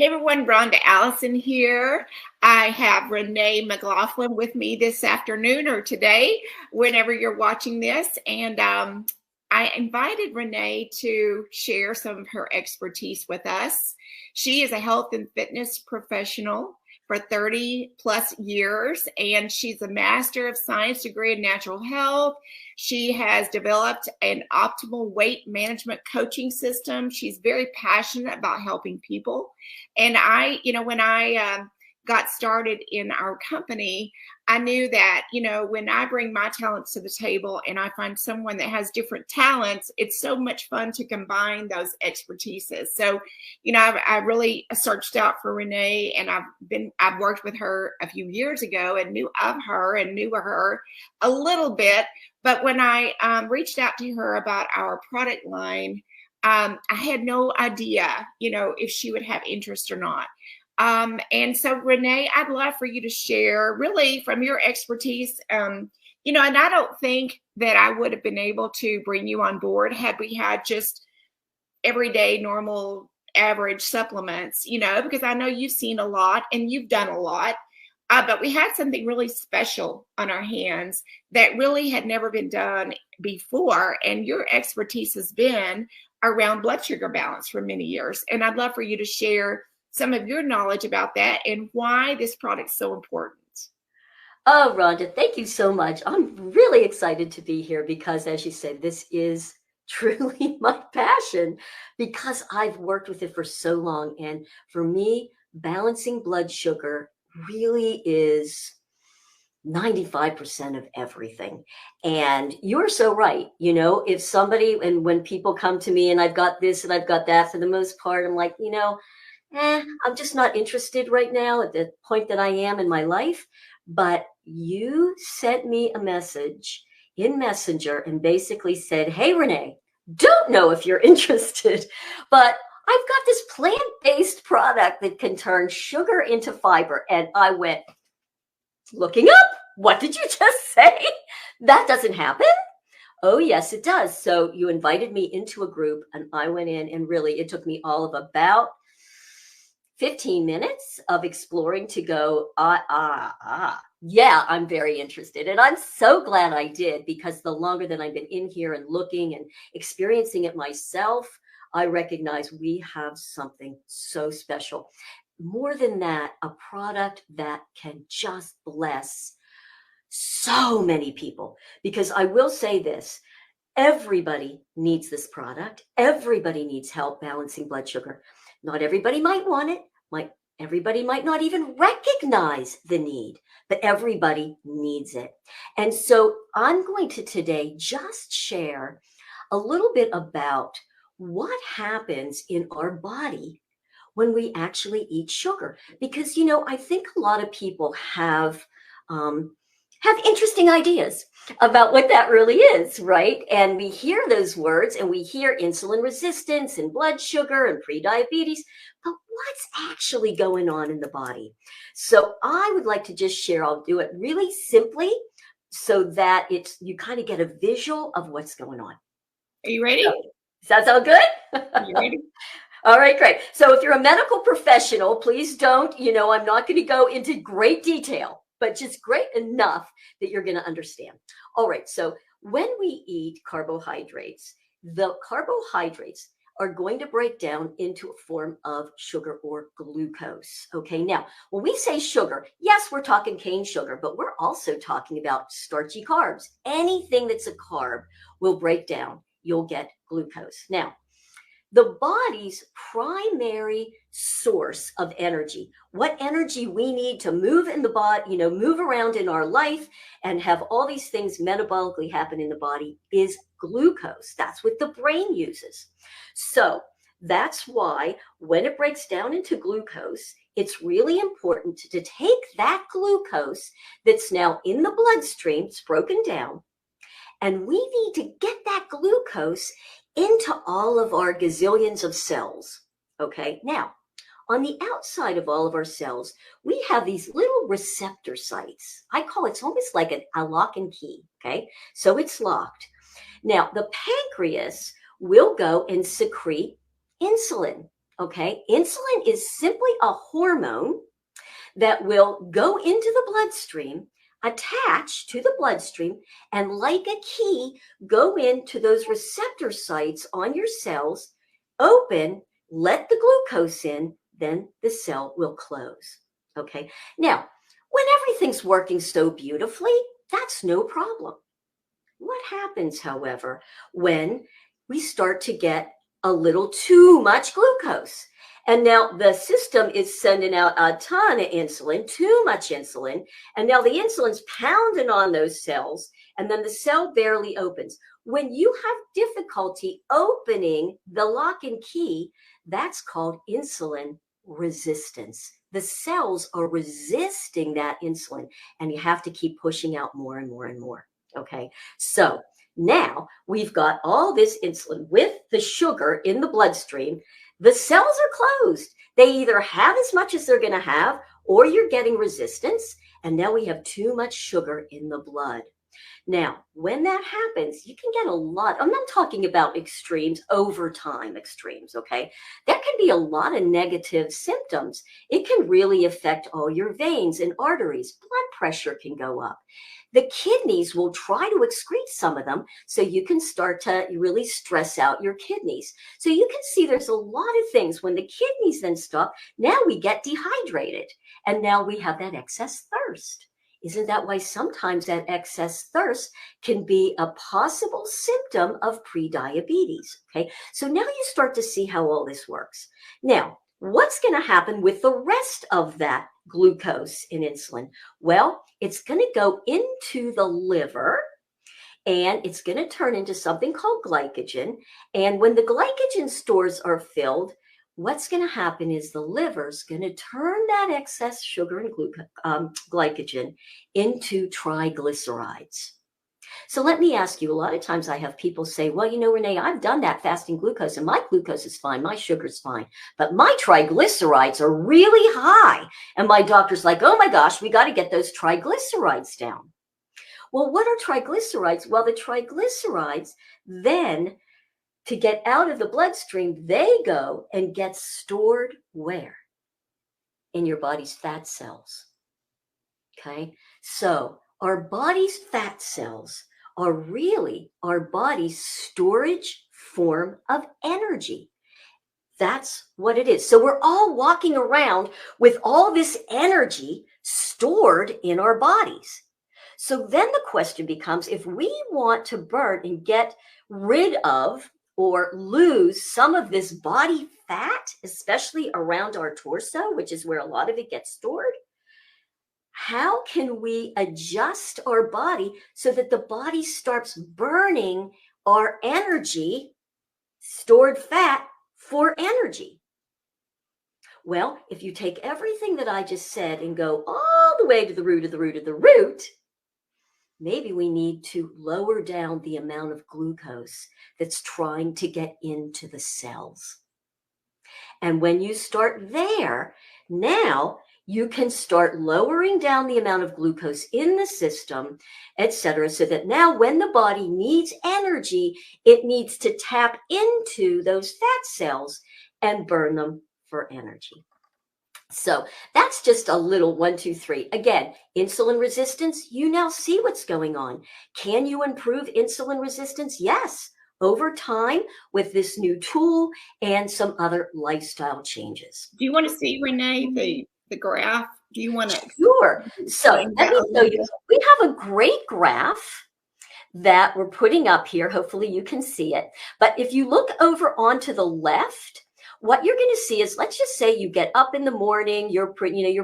Hey everyone, Rhonda Allison here. I have Renee McLaughlin with me this afternoon or today, whenever you're watching this. And I invited Renee to share some of her expertise with us. She is a health and fitness professional for 30 plus years, and she's a Master of Science degree in natural health. She has developed an optimal weight management coaching system. She's very passionate about helping people. And when I got started in our company, I knew that, when I bring my talents to the table and I find someone that has different talents, it's so much fun to combine those expertises. So, I really searched out for Renee, and I've worked with her a few years ago and knew of her a little bit. But when I reached out to her about our product line, I had no idea, if she would have interest or not. And so, Renee, I'd love for you to share really from your expertise. And I don't think that I would have been able to bring you on board had we had just everyday, normal, average supplements, because I know you've seen a lot and you've done a lot. But we had something really special on our hands that really had never been done before. And your expertise has been around blood sugar balance for many years. And I'd love for you to share some of your knowledge about that and why this product's so important. Oh, Rhonda, thank you so much. I'm really excited to be here because, as you said, this is truly my passion because I've worked with it for so long. And for me, balancing blood sugar really is 95% of everything. And you're so right. If somebody, and when people come to me and I've got this and I've got that, for the most part, I'm like, I'm just not interested right now at the point that I am in my life. But you sent me a message in Messenger and basically said, hey, Renee, don't know if you're interested, but I've got this plant-based product that can turn sugar into fiber. And I went looking up. What did you just say? That doesn't happen? Oh, yes, it does. So you invited me into a group and I went in, and really it took me all of about 15 minutes of exploring to go, yeah, I'm very interested. And I'm so glad I did, because the longer that I've been in here and looking and experiencing it myself, I recognize we have something so special. More than that, a product that can just bless so many people. Because I will say this, everybody needs this product. Everybody needs help balancing blood sugar. Not everybody might want it. Everybody might not even recognize the need, but everybody needs it. And so I'm going to today just share a little bit about what happens in our body when we actually eat sugar. Because, I think a lot of people have interesting ideas about what that really is, right? And we hear those words and we hear insulin resistance and blood sugar and prediabetes, but what's actually going on in the body? So I would like to just share, I'll do it really simply so that you kind of get a visual of what's going on. Are you ready? So, does that sound good? Are you ready? All right, great. So if you're a medical professional, please don't, I'm not going to go into great detail, but just great enough that you're going to understand. All right. So when we eat carbohydrates, the carbohydrates are going to break down into a form of sugar or glucose. Okay. Now, when we say sugar, yes, we're talking cane sugar, but we're also talking about starchy carbs. Anything that's a carb will break down. You'll get glucose. Now, the body's primary source of energy, what energy we need to move in the body, move around in our life and have all these things metabolically happen in the body, is glucose. That's what the brain uses. So that's why when it breaks down into glucose, it's really important to take that glucose that's now in the bloodstream, it's broken down, and we need to get that glucose into all of our gazillions of cells. Okay, now on the outside of all of our cells, we have these little receptor sites. I call it's almost like a lock and key. Okay, so it's locked. Now the pancreas will go and secrete insulin. Okay, insulin is simply a hormone that will go into the bloodstream, attach to the bloodstream, and like a key, go into those receptor sites on your cells, open, let the glucose in, then the cell will close. Okay, now, when everything's working so beautifully, that's no problem. What happens, however, when we start to get a little too much glucose? And now the system is sending out a ton of insulin, too much insulin. And now the insulin's pounding on those cells, and then the cell barely opens. When you have difficulty opening the lock and key, that's called insulin resistance. The cells are resisting that insulin, and you have to keep pushing out more and more and more. Okay, so now we've got all this insulin with the sugar in the bloodstream. The cells are closed. They either have as much as they're going to have, or you're getting resistance. And now we have too much sugar in the blood. Now, when that happens, you can get a lot. I'm not talking about extremes, over time extremes, okay? There can be a lot of negative symptoms. It can really affect all your veins and arteries. Blood pressure can go up. The kidneys will try to excrete some of them, so you can start to really stress out your kidneys. So you can see there's a lot of things. When the kidneys then stop, now we get dehydrated, and now we have that excess thirst. Isn't that why sometimes that excess thirst can be a possible symptom of prediabetes? Okay, so now you start to see how all this works. Now, what's going to happen with the rest of that glucose in insulin? Well, it's going to go into the liver, and it's going to turn into something called glycogen. And when the glycogen stores are filled, what's going to happen is the liver's going to turn that excess sugar and glycogen into triglycerides. So let me ask you, a lot of times I have people say, well, you know, Renee, I've done that fasting glucose and my glucose is fine, my sugar's fine, but my triglycerides are really high. And my doctor's like, oh my gosh, we got to get those triglycerides down. Well, what are triglycerides? Well, the triglycerides then, to get out of the bloodstream, they go and get stored where? In your body's fat cells. Okay, so our body's fat cells are really our body's storage form of energy. That's what it is. So we're all walking around with all this energy stored in our bodies. So then the question becomes, if we want to burn and get rid of or lose some of this body fat, especially around our torso, which is where a lot of it gets stored, how can we adjust our body so that the body starts burning our energy, stored fat, for energy? Well, if you take everything that I just said and go all the way to the root of the root of the root, maybe we need to lower down the amount of glucose that's trying to get into the cells. And when you start there, now you can start lowering down the amount of glucose in the system, etc., so that now when the body needs energy, it needs to tap into those fat cells and burn them for energy. So that's just a little 1, 2, 3. Again, insulin resistance, you now see what's going on. Can you improve insulin resistance? Yes, over time with this new tool and some other lifestyle changes. Do you want to see, Renee, the graph? Do you want to? Sure. So let me show you. We have a great graph that we're putting up here. Hopefully you can see it. But if you look over onto the left, what you're going to see is, let's just say you get up in the morning, your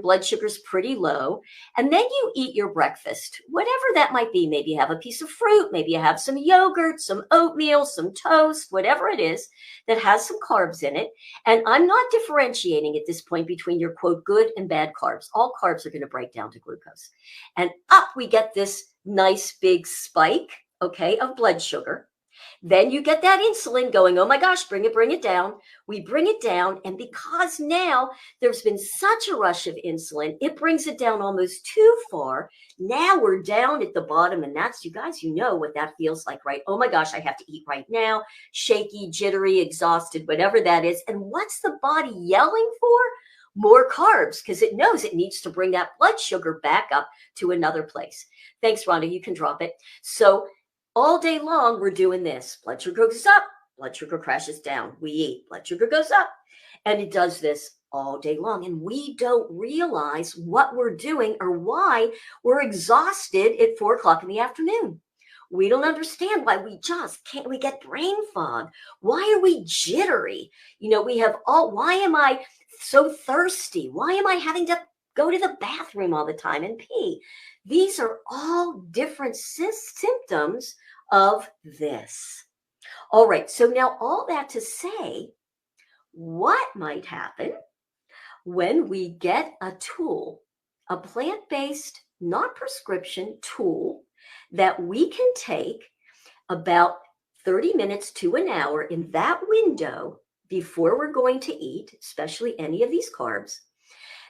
blood sugar's pretty low, and then you eat your breakfast, whatever that might be. Maybe you have a piece of fruit, maybe you have some yogurt, some oatmeal, some toast, whatever it is that has some carbs in it. And I'm not differentiating at this point between your quote good and bad carbs. All carbs are going to break down to glucose. And up we get this nice big spike, okay, of blood sugar. Then you get that insulin going, oh my gosh, bring it down. We bring it down. And because now there's been such a rush of insulin, it brings it down almost too far. Now we're down at the bottom. And that's, you guys, you know what that feels like, right? Oh my gosh, I have to eat right now. Shaky, jittery, exhausted, whatever that is. And what's the body yelling for? More carbs, because it knows it needs to bring that blood sugar back up to another place. Thanks, Rhonda. You can drop it. So all day long, we're doing this. Blood sugar goes up, blood sugar crashes down. We eat, blood sugar goes up. And it does this all day long. And we don't realize what we're doing or why we're exhausted at 4 o'clock in the afternoon. We don't understand why we just can't. We get brain fog. Why are we jittery? Why am I so thirsty? Why am I having to go to the bathroom all the time and pee? These are all different symptoms of this. All right, so now all that to say, what might happen when we get a tool, a plant-based, not prescription tool that we can take about 30 minutes to an hour in that window before we're going to eat, especially any of these carbs,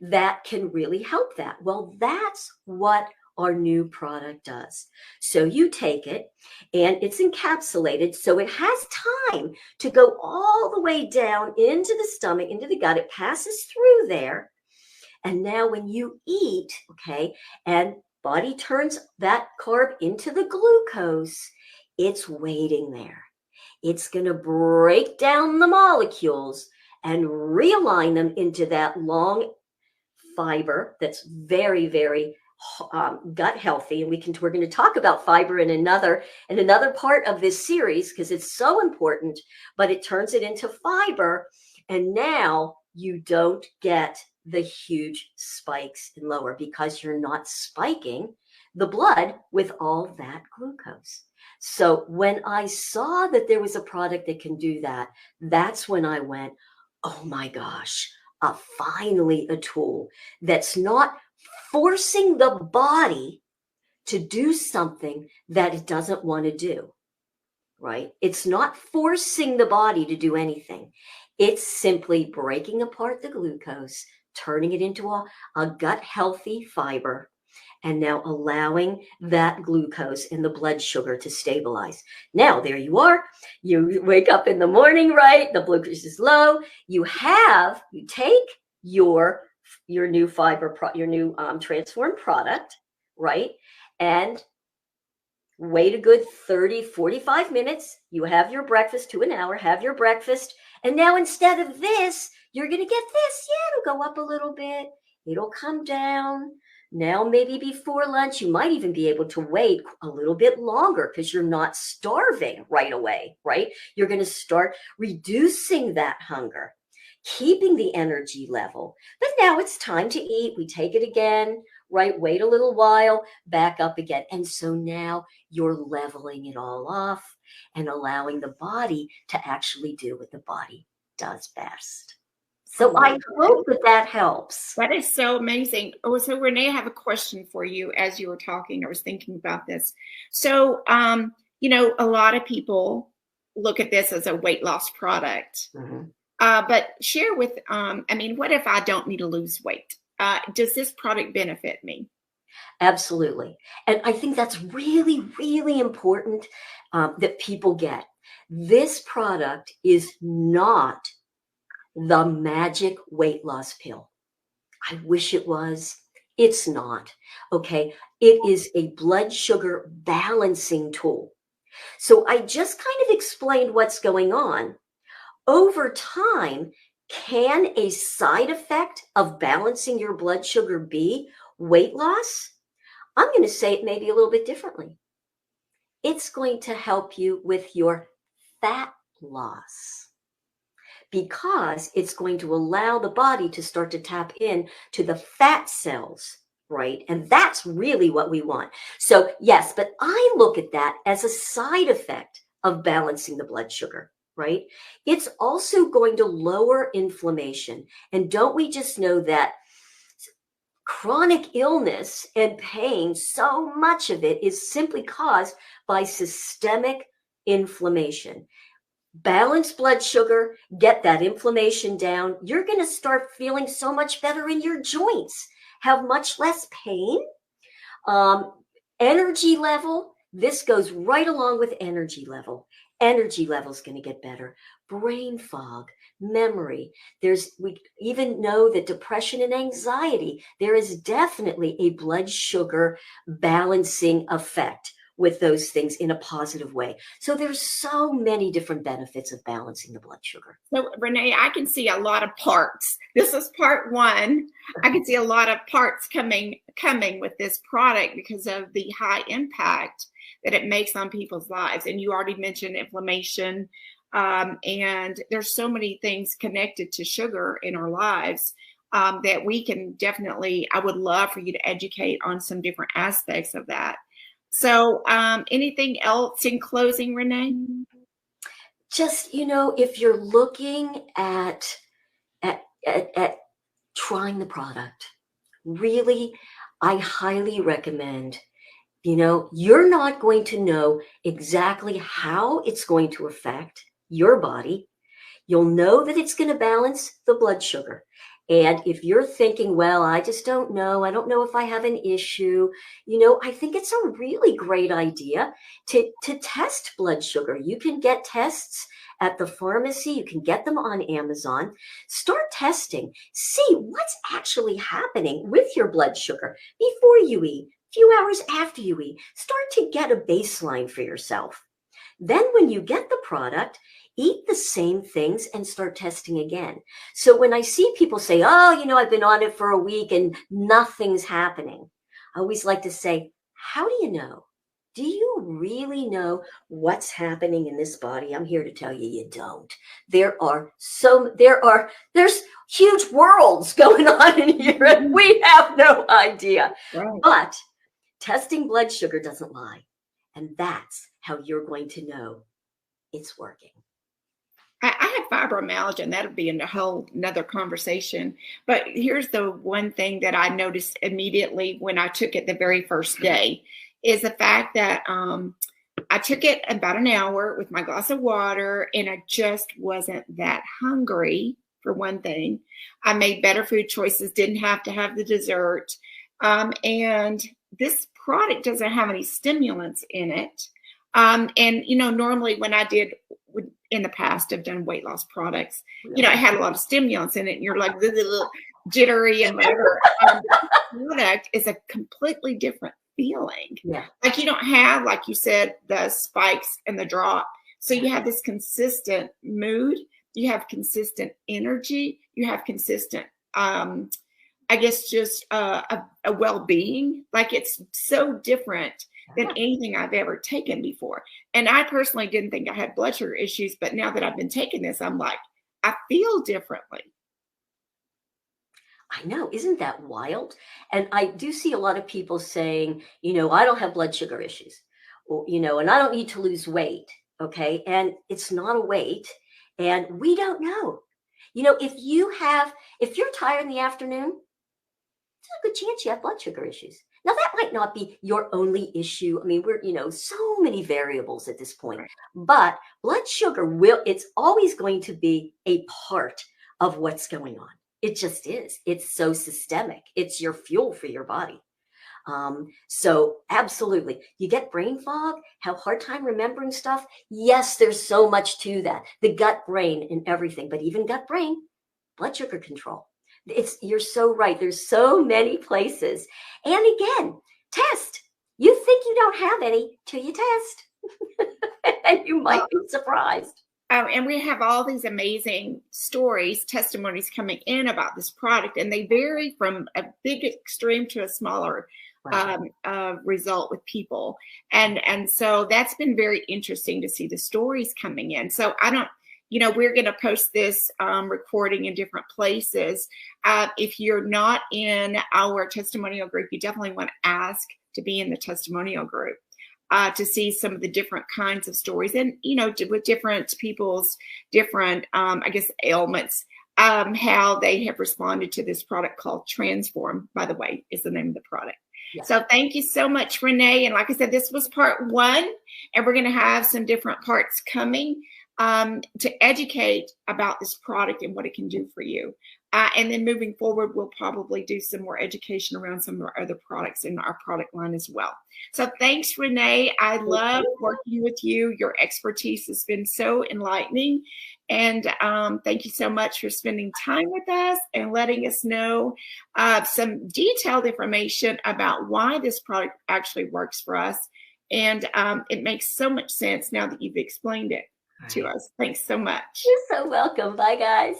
that can really help that? Well, that's what our new product does. So you take it and it's encapsulated, so it has time to go all the way down into the stomach, into the gut. It passes through there. And now when you eat, okay, and body turns that carb into the glucose, it's waiting there. It's going to break down the molecules and realign them into that long fiber that's very, very gut healthy. And we're going to talk about fiber in another part of this series because it's so important, but it turns it into fiber. And now you don't get the huge spikes in lower because you're not spiking the blood with all that glucose. So when I saw that there was a product that can do that, that's when I went, oh my gosh, finally a tool that's not forcing the body to do something that it doesn't want to do, right? It's not forcing the body to do anything. It's simply breaking apart the glucose, turning it into a gut healthy fiber, and now allowing that glucose in the blood sugar to stabilize. Now, there you are. You wake up in the morning, right? The blood glucose is low. You take your new fiber, your new transformed product, right? And wait a good 30, 45 minutes. You have your breakfast, 2 an hour, have your breakfast. And now instead of this, you're going to get this. Yeah, it'll go up a little bit. It'll come down. Now, maybe before lunch, you might even be able to wait a little bit longer because you're not starving right away, right? You're going to start reducing that hunger, keeping the energy level. But now it's time to eat. We take it again, right? Wait a little while, back up again. And so now you're leveling it all off and allowing the body to actually do what the body does best. So I hope that helps. That is so amazing. Oh, so Renee, I have a question for you as you were talking. I was thinking about this. So, a lot of people look at this as a weight loss product. Mm-hmm. But share with, what if I don't need to lose weight? Does this product benefit me? Absolutely. And I think that's really, really important that people get. This product is not the magic weight loss pill. I wish it was. It's not. Okay. It is a blood sugar balancing tool. So I just kind of explained what's going on. Over time, can a side effect of balancing your blood sugar be weight loss? I'm going to say it maybe a little bit differently. It's going to help you with your fat loss, because it's going to allow the body to start to tap in to the fat cells, right? And that's really what we want. So yes, but I look at that as a side effect of balancing the blood sugar, right? It's also going to lower inflammation. And don't we just know that chronic illness and pain, so much of it is simply caused by systemic inflammation. Balance blood sugar, get that inflammation down. You're going to start feeling so much better in your joints, have much less pain. Energy level, this goes right along with energy level. Energy level is going to get better. Brain fog, memory. We even know that depression and anxiety, there is definitely a blood sugar balancing effect with those things in a positive way. So there's so many different benefits of balancing the blood sugar. So Renee, I can see a lot of parts. This is part one. I can see a lot of parts coming with this product because of the high impact that it makes on people's lives. And you already mentioned inflammation. And there's so many things connected to sugar in our lives that we can definitely, I would love for you to educate on some different aspects of that. So anything else in closing, Renee? Just, if you're looking at trying the product, really, I highly recommend, you're not going to know exactly how it's going to affect your body. You'll know that it's going to balance the blood sugar. And if you're thinking, well, I just don't know, I don't know if I have an issue, I think it's a really great idea to test blood sugar. You can get tests at the pharmacy. You can get them on Amazon. Start testing. See what's actually happening with your blood sugar before you eat, a few hours after you eat. Start to get a baseline for yourself. Then when you get the product, eat the same things and start testing again. So when I see people say, oh, I've been on it for a week and nothing's happening, I always like to say, how do you know? Do you really know what's happening in this body? I'm here to tell you, you don't. There's huge worlds going on in here and we have no idea. Right. But testing blood sugar doesn't lie. And that's how you're going to know it's working. I have fibromyalgia, and that would be a whole another conversation. But here's the one thing that I noticed immediately when I took it the very first day is the fact that I took it about an hour with my glass of water, and I just wasn't that hungry, for one thing. I made better food choices, didn't have to have the dessert. And this product doesn't have any stimulants in it. And, normally when I did in the past, I've done weight loss products, it had a lot of stimulants in it and you're like jittery and whatever. The product is a completely different feeling. Yeah. Like you don't have, like you said, the spikes and the drop. So you have this consistent mood, you have consistent energy, you have consistent, I guess just a well-being. Like it's so different than anything I've ever taken before. And I personally didn't think I had blood sugar issues, but now that I've been taking this, I'm like, I feel differently. I know, isn't that wild? And I do see a lot of people saying, I don't have blood sugar issues, or, and I don't need to lose weight. Okay. And it's not a weight. And we don't know. If you're tired in the afternoon, there's a good chance you have blood sugar issues. Now, that might not be your only issue. I mean, we're, so many variables at this point, right. But blood sugar it's always going to be a part of what's going on. It just is. It's so systemic. It's your fuel for your body. So absolutely. You get brain fog, have a hard time remembering stuff. Yes, there's so much to that. The gut brain and everything, but even gut brain, blood sugar control. You're so right. There's so many places. And again, test. You think you don't have any till you test. And you might be surprised. And we have all these amazing stories, testimonies coming in about this product, and they vary from a big extreme to a smaller result with people. And so that's been very interesting to see the stories coming in. So we're going to post this recording in different places. If you're not in our testimonial group, you definitely want to ask to be in the testimonial group to see some of the different kinds of stories and, with different people's different, ailments, how they have responded to this product called Transform, by the way, is the name of the product. Yes. So thank you so much, Renee. And like I said, this was part 1, and we're going to have some different parts coming to educate about this product and what it can do for you. And then moving forward, we'll probably do some more education around some of our other products in our product line as well. So thanks, Renee. I love working with you. Your expertise has been so enlightening. And thank you so much for spending time with us and letting us know some detailed information about why this product actually works for us. And it makes so much sense now that you've explained it to us. Thanks so much. You're so welcome. Bye, guys.